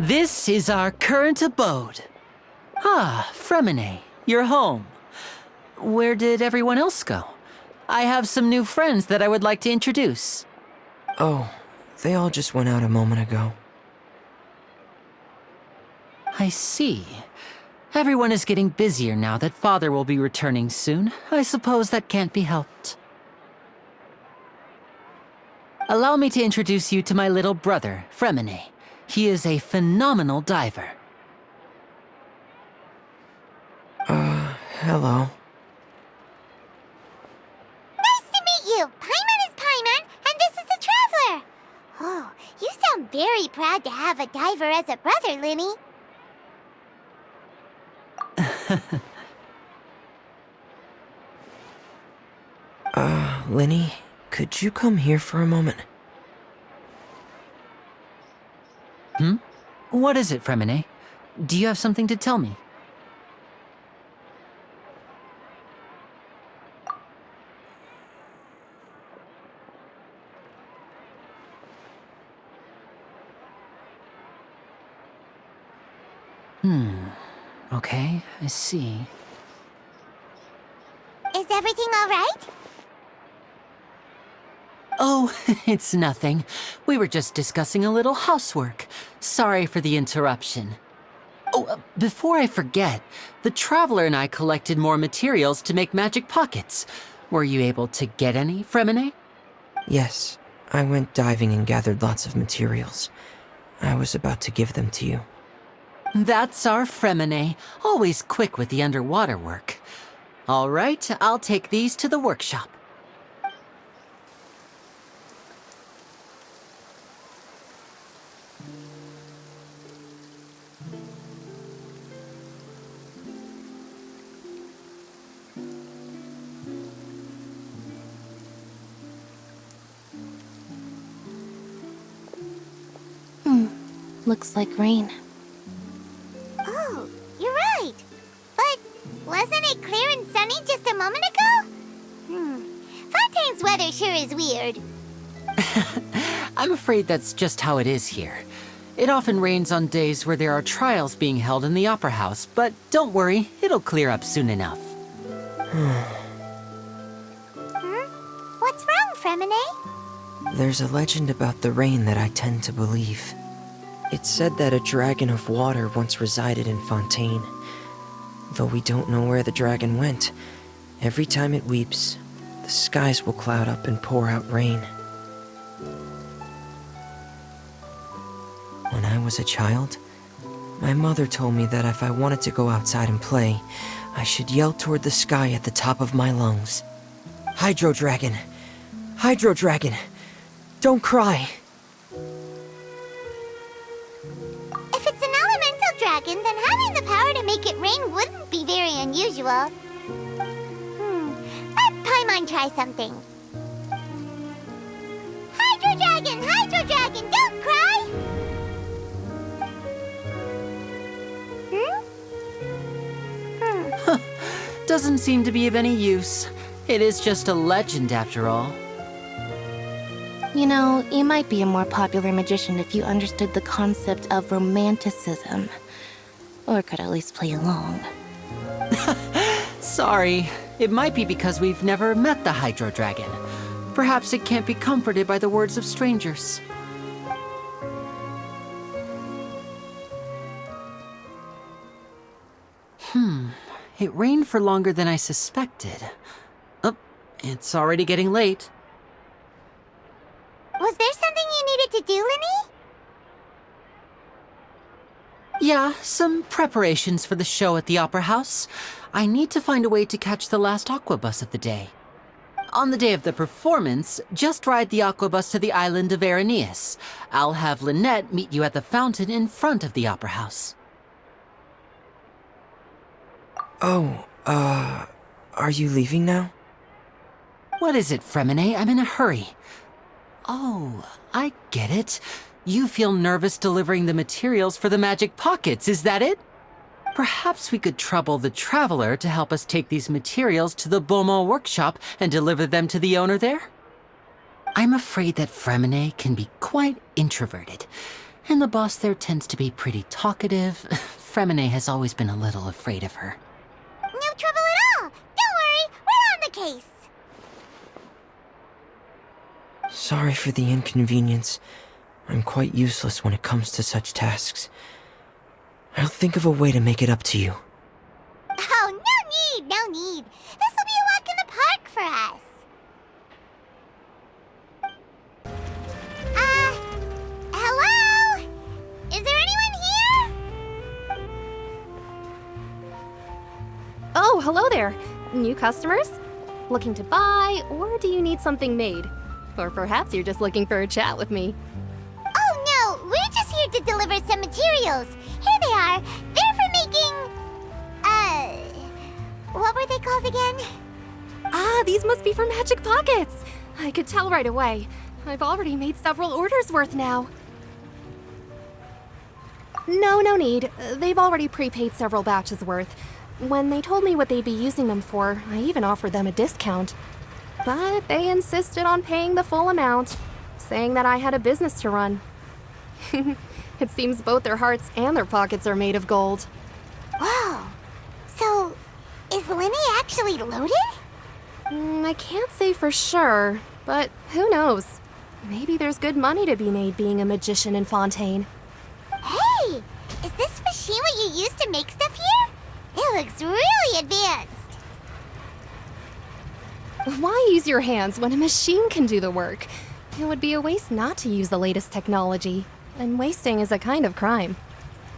This is our current abode. Ah, Fremine, you're home. Where did everyone else go? I have some new friends that I would like to introduce. Oh, they all just went out a moment ago. I see. Everyone is getting busier now that Father will be returning soon. I suppose that can't be helped. Allow me to introduce you to my little brother, Fremine. He is a phenomenal diver. Hello. Nice to meet you! Paimon is Paimon, and this is the Traveler! Oh, you sound very proud to have a diver as a brother, Linny. Linny, could you come here for a moment? What is it, Fremine? Do you have something to tell me? Okay, I see. Is everything all right? Oh, it's nothing. We were just discussing a little housework. Sorry for the interruption. Oh, before I forget, the Traveler and I collected more materials to make magic pockets. Were you able to get any, Fremine? Yes, I went diving and gathered lots of materials. I was about to give them to you. That's our Fremine, always quick with the underwater work. All right, I'll take these to the workshop. Looks like rain. Oh, you're right. But wasn't it clear and sunny just a moment ago? Fontaine's weather sure is weird. I'm afraid that's just how it is here. It often rains on days where there are trials being held in the Opera House, but don't worry, it'll clear up soon enough. What's wrong, Fremine? There's a legend about the rain that I tend to believe. It's said that a dragon of water once resided in Fontaine. Though we don't know where the dragon went, every time it weeps, the skies will cloud up and pour out rain. When I was a child, my mother told me that if I wanted to go outside and play, I should yell toward the sky at the top of my lungs. Hydro Dragon! Hydro Dragon! Don't cry! If it's an elemental dragon, then having the power to make it rain wouldn't be very unusual. Let Paimon try something. Hydro Dragon! Hydro Dragon! Don't cry! Doesn't seem to be of any use. It is just a legend after all. You know, you might be a more popular magician if you understood the concept of romanticism. Or could at least play along. Sorry, it might be because we've never met the Hydro Dragon. Perhaps it can't be comforted by the words of strangers. It rained for longer than I suspected. Oh, it's already getting late. Was there something you needed to do, Linny? Yeah, some preparations for the show at the Opera House. I need to find a way to catch the last aqua bus of the day. On the day of the performance, just ride the aqua bus to the island of Araneus. I'll have Lynette meet you at the fountain in front of the Opera House. Oh, are you leaving now? What is it, Fremine? I'm in a hurry. Oh, I get it. You feel nervous delivering the materials for the magic pockets, is that it? Perhaps we could trouble the Traveler to help us take these materials to the Beaumont workshop and deliver them to the owner there? I'm afraid that Fremine can be quite introverted. And the boss there tends to be pretty talkative. Fremine has always been a little afraid of her. No trouble at all. Don't worry, we're on the case. Sorry for the inconvenience. I'm quite useless when it comes to such tasks. I'll think of a way to make it up to you. Oh, no need. This will be a walk in the park for us. Hello? Is there anyone here? Oh, hello there. New customers? Looking to buy, or do you need something made? Or perhaps you're just looking for a chat with me. Oh, no, we're just here to deliver some materials. Here they are. They're for making... what were they called again? Ah, these must be for magic pockets. I could tell right away. I've already made several orders worth now. No need. They've already prepaid several batches worth. When they told me what they'd be using them for, I even offered them a discount. But they insisted on paying the full amount, saying that I had a business to run. It seems both their hearts and their pockets are made of gold. Whoa. So, is Lenny actually loaded? I can't say for sure, but who knows? Maybe there's good money to be made being a magician in Fontaine. Hey! Is this machine what you use to make stuff here? It looks really advanced. Why use your hands when a machine can do the work? It would be a waste not to use the latest technology, and wasting is a kind of crime.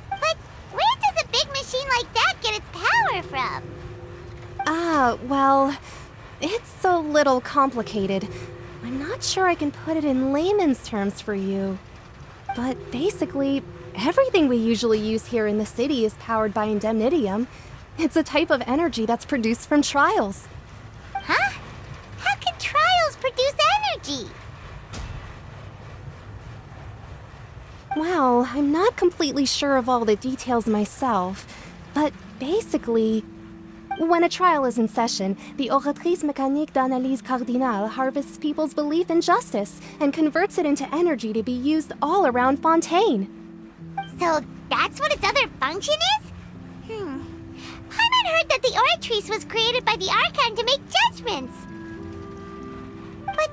But where does a big machine like that get its power from? Well, it's a little complicated. I'm not sure I can put it in layman's terms for you. But basically, everything we usually use here in the city is powered by indemnitium. It's a type of energy that's produced from trials. Huh? How can trials produce energy? Well, I'm not completely sure of all the details myself, but basically, when a trial is in session, the Oratrice Mécanique d'Analyse Cardinale harvests people's belief in justice and converts it into energy to be used all around Fontaine. So that's what its other function is? Paimon heard that the Oratrice was created by the Archon to make judgments. But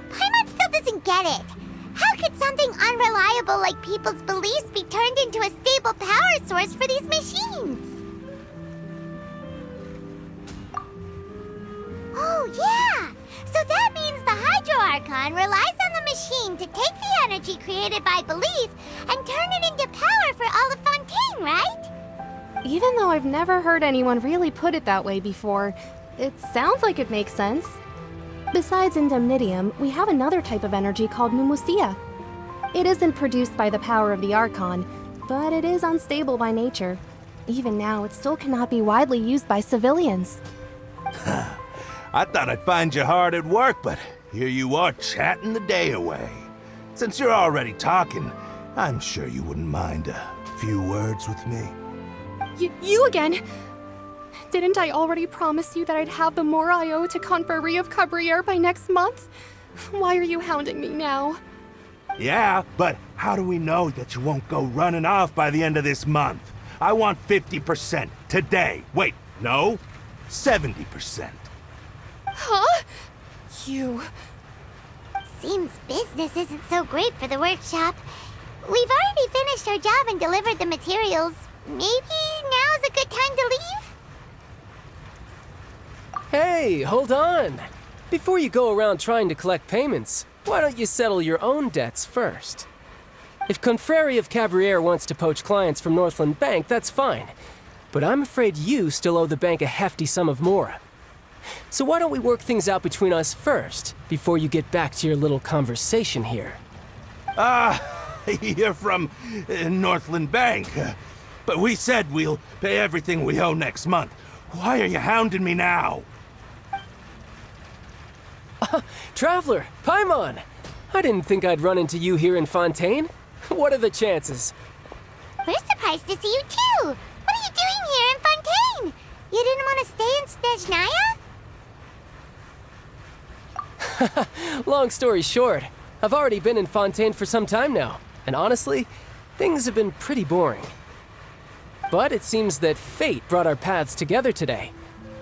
Paimon still doesn't get it. How could something unreliable like people's beliefs be turned into a stable power source for these machines? Oh, yeah! So that means the Hydro Archon relies on the machine to take the energy created by belief and turn it into power for all of Fontaine, right? Even though I've never heard anyone really put it that way before, it sounds like it makes sense. Besides indemnitium, we have another type of energy called pneumosia. It isn't produced by the power of the Archon, but it is unstable by nature. Even now, it still cannot be widely used by civilians. I thought I'd find you hard at work, but here you are chatting the day away. Since you're already talking, I'm sure you wouldn't mind a few words with me. You again? Didn't I already promise you that I'd have the more I owe to Confrérie of Cabriere by next month? Why are you hounding me now? Yeah, but how do we know that you won't go running off by the end of this month? I want 50% today. Wait, no, 70%. Huh? You... Seems business isn't so great for the workshop. We've already finished our job and delivered the materials. Maybe now's a good time to leave? Hey, hold on! Before you go around trying to collect payments, why don't you settle your own debts first? If Confrérie of Cabriere wants to poach clients from Northland Bank, that's fine. But I'm afraid you still owe the bank a hefty sum of mora. So why don't we work things out between us first, before you get back to your little conversation here? You're from Northland Bank. But we said we'll pay everything we owe next month. Why are you hounding me now? Traveler, Paimon! I didn't think I'd run into you here in Fontaine. What are the chances? We're surprised to see you too. What are you doing here in Fontaine? You didn't want to stay in Snezhnaya? Long story short, I've already been in Fontaine for some time now, and honestly, things have been pretty boring. But it seems that fate brought our paths together today.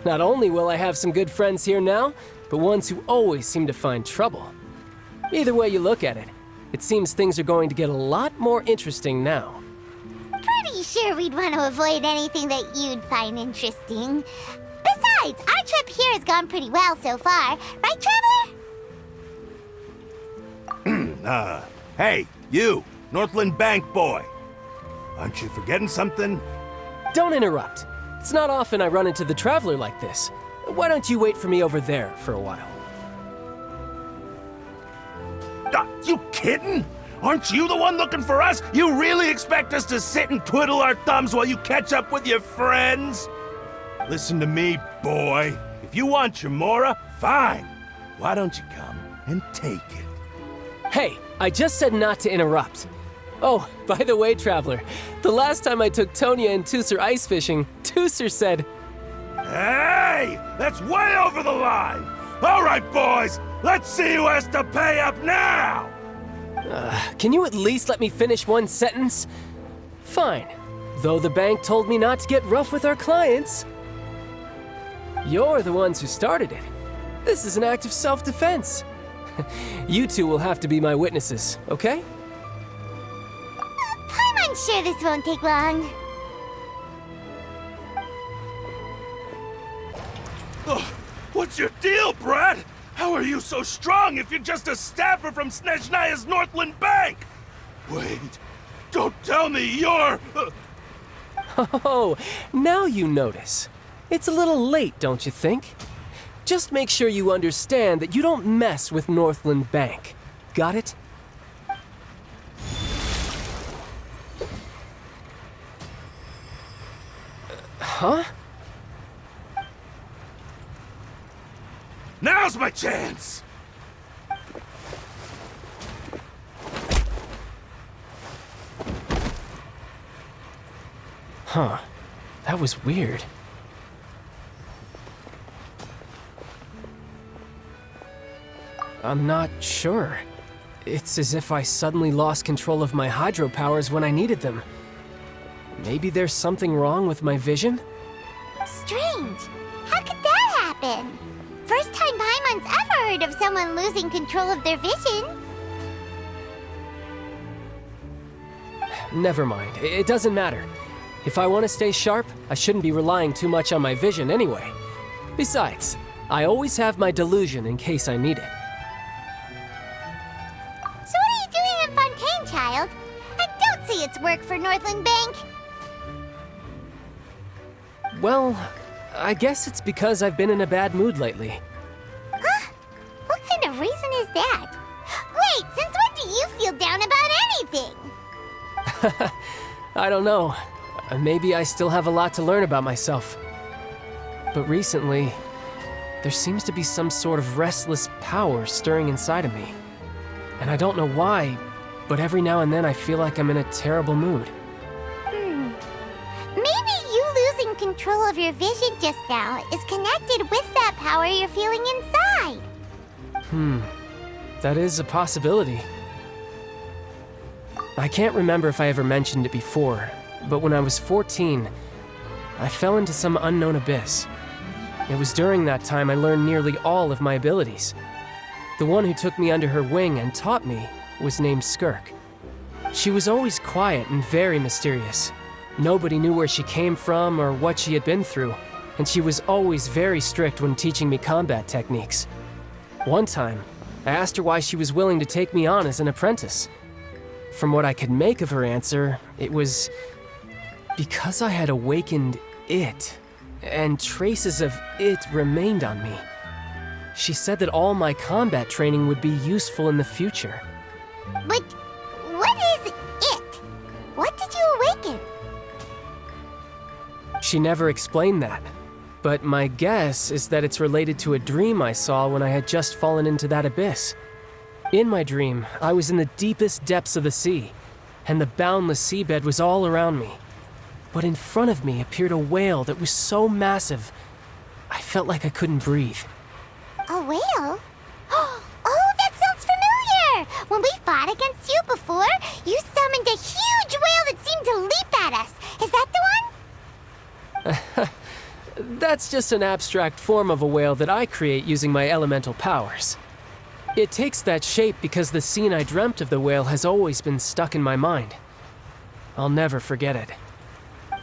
Not only will I have some good friends here now, but ones who always seem to find trouble. Either way you look at it, it seems things are going to get a lot more interesting now. Pretty sure we'd want to avoid anything that you'd find interesting. Besides, our trip here has gone pretty well so far. Right, Trevor? Hey, you, Northland Bank boy. Aren't you forgetting something? Don't interrupt. It's not often I run into the Traveler like this. Why don't you wait for me over there for a while? You kidding? Aren't you the one looking for us? You really expect us to sit and twiddle our thumbs while you catch up with your friends? Listen to me, boy. If you want your Mora, fine. Why don't you come and take it? Hey, I just said not to interrupt. Oh, by the way, Traveler, the last time I took Tonya and Tooser ice fishing, Tooser said, Hey! That's way over the line! All right, boys, let's see who has to pay up now! Can you at least let me finish one sentence? Fine. Though the bank told me not to get rough with our clients. You're the ones who started it. This is an act of self-defense. You two will have to be my witnesses, okay? I'm sure this won't take long. What's your deal, Brad? How are you so strong if you're just a staffer from Snezhnaya's Northland Bank? Wait, don't tell me you're... Oh, now you notice. It's a little late, don't you think? Just make sure you understand that you don't mess with Northland Bank. Got it? Huh? Now's my chance! Huh. That was weird. I'm not sure. It's as if I suddenly lost control of my hydro powers when I needed them. Maybe there's something wrong with my vision? Strange. How could that happen? First time Paimon's ever heard of someone losing control of their vision. Never mind. It doesn't matter. If I want to stay sharp, I shouldn't be relying too much on my vision anyway. Besides, I always have my delusion in case I need it. So what are you doing in Fontaine, child? And don't say it's work for Northland Bank. Well, I guess it's because I've been in a bad mood lately. Huh? What kind of reason is that? Wait, since when do you feel down about anything? I don't know. Maybe I still have a lot to learn about myself. But recently, there seems to be some sort of restless power stirring inside of me. And I don't know why, but every now and then I feel like I'm in a terrible mood. Maybe you losing control of your vision just now is connected with that power you're feeling inside. That is a possibility. I can't remember if I ever mentioned it before, but when I was 14, I fell into some unknown abyss. It was during that time I learned nearly all of my abilities. The one who took me under her wing and taught me was named Skirk. She was always quiet and very mysterious. Nobody knew where she came from or what she had been through, and she was always very strict when teaching me combat techniques. One time, I asked her why she was willing to take me on as an apprentice. From what I could make of her answer, it was because I had awakened it, and traces of it remained on me. She said that all my combat training would be useful in the future. But what is it? What did you awaken? She never explained that, but my guess is that it's related to a dream I saw when I had just fallen into that abyss. In my dream, I was in the deepest depths of the sea, and the boundless seabed was all around me. But in front of me appeared a whale that was so massive, I felt like I couldn't breathe. A whale? Oh, that sounds familiar! When we fought against you before. You summoned a huge whale that seemed to leap at us. Is that the one? That's just an abstract form of a whale that I create using my elemental powers. It takes that shape because the scene I dreamt of the whale has always been stuck in my mind. I'll never forget it.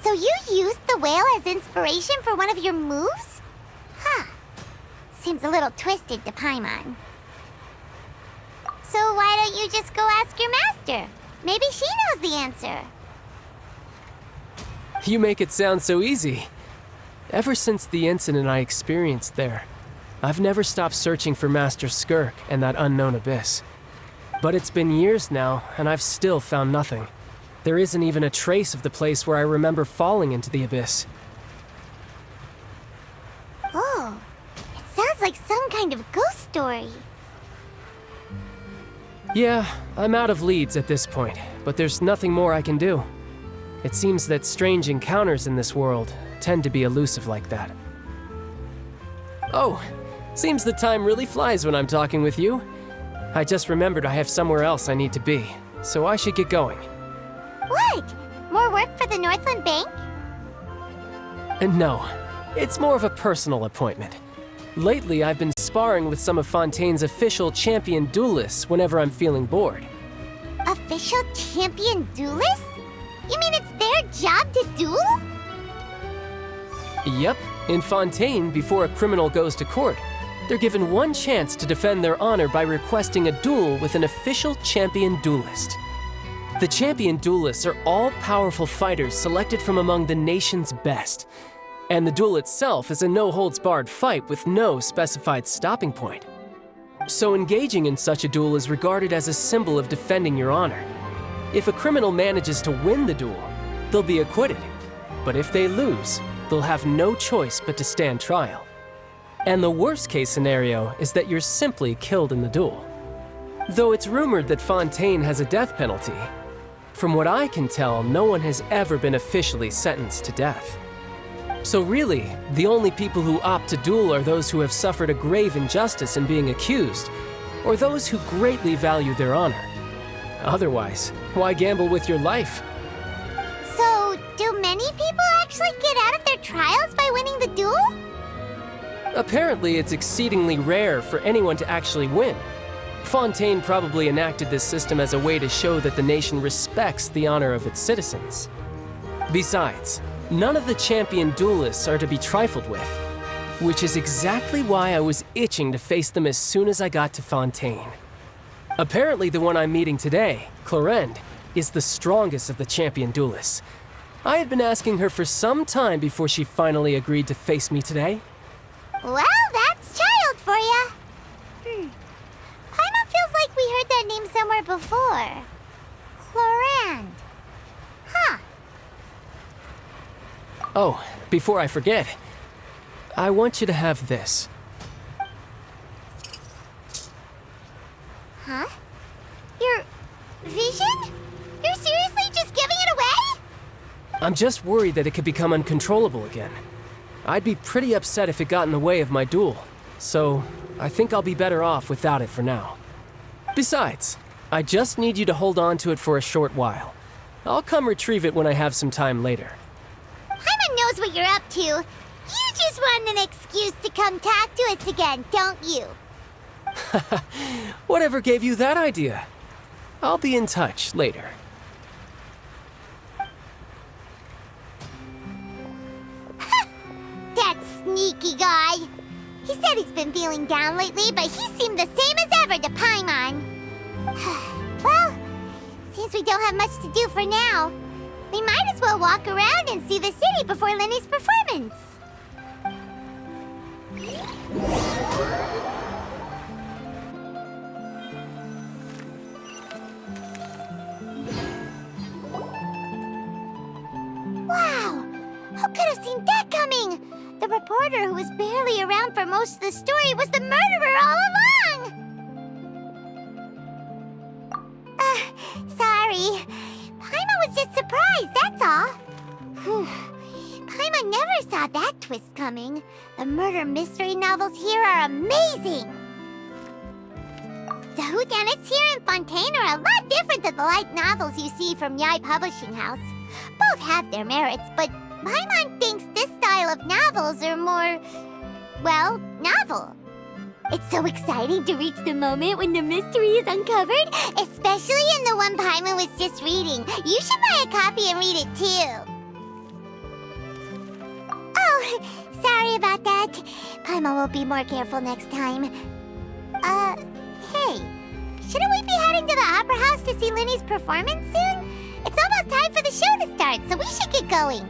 So you used the whale as inspiration for one of your moves? Huh. Seems a little twisted to Paimon. So why don't you just go ask your master? Maybe she knows the answer. You make it sound so easy. Ever since the incident I experienced there, I've never stopped searching for Master Skirk and that unknown abyss. But it's been years now, and I've still found nothing. There isn't even a trace of the place where I remember falling into the abyss. Oh, it sounds like some kind of ghost story. Yeah, I'm out of leads at this point, but there's nothing more I can do. It seems that strange encounters in this world tend to be elusive like that. Oh, seems the time really flies when I'm talking with you. I just remembered I have somewhere else I need to be, so I should get going. What? More work for the Northland Bank? And no, it's more of a personal appointment. Lately, I've been sparring with some of Fontaine's official champion duelists whenever I'm feeling bored. Official champion duelists? You mean it's their job to duel? Yep, in Fontaine, before a criminal goes to court, they're given one chance to defend their honor by requesting a duel with an official champion duelist. The champion duelists are all-powerful fighters selected from among the nation's best. And the duel itself is a no-holds-barred fight with no specified stopping point. So engaging in such a duel is regarded as a symbol of defending your honor. If a criminal manages to win the duel, they'll be acquitted. But if they lose, they'll have no choice but to stand trial. And the worst-case scenario is that you're simply killed in the duel. Though it's rumored that Fontaine has a death penalty, from what I can tell, no one has ever been officially sentenced to death. So really, the only people who opt to duel are those who have suffered a grave injustice in being accused, or those who greatly value their honor. Otherwise, why gamble with your life? So, do many people actually get out of their trials by winning the duel? Apparently, it's exceedingly rare for anyone to actually win. Fontaine probably enacted this system as a way to show that the nation respects the honor of its citizens. Besides, none of the champion duelists are to be trifled with, which is exactly why I was itching to face them as soon as I got to Fontaine. Apparently the one I'm meeting today, Clorinde, is the strongest of the champion duelists. I had been asking her for some time before she finally agreed to face me today. Well, that's child for ya. Paimon feels like we heard that name somewhere before. Clorinde. Huh. Oh, before I forget, I want you to have this. Huh? Your vision? You're seriously just giving it away? I'm just worried that it could become uncontrollable again. I'd be pretty upset if it got in the way of my duel, so I think I'll be better off without it for now. Besides, I just need you to hold on to it for a short while. I'll come retrieve it when I have some time later. Paimon knows what you're up to. You just want an excuse to come talk to us again, don't you? Whatever gave you that idea? I'll be in touch later. That sneaky guy. He said he's been feeling down lately, but he seemed the same as ever to Paimon. Well, seems we don't have much to do for now. We might as well walk around and see the city before Lenny's performance. Wow! Who could have seen that coming? The reporter who was barely around for most of the story was the murderer all along! Sorry. Paimon was just surprised, that's all. Whew. Paimon never saw that twist coming. The murder mystery novels here are amazing. The whodunits here in Fontaine are a lot different than the light novels you see from Yai Publishing House. Both have their merits, but Paimon thinks this style of novels are more, well, novel. It's so exciting to reach the moment when the mystery is uncovered, especially in the one Paimon was just reading. You should buy a copy and read it too. Oh, sorry about that. Paimon will be more careful next time. Hey, shouldn't we be heading to the Opera House to see Linny's performance soon? It's almost time for the show to start, so we should get going.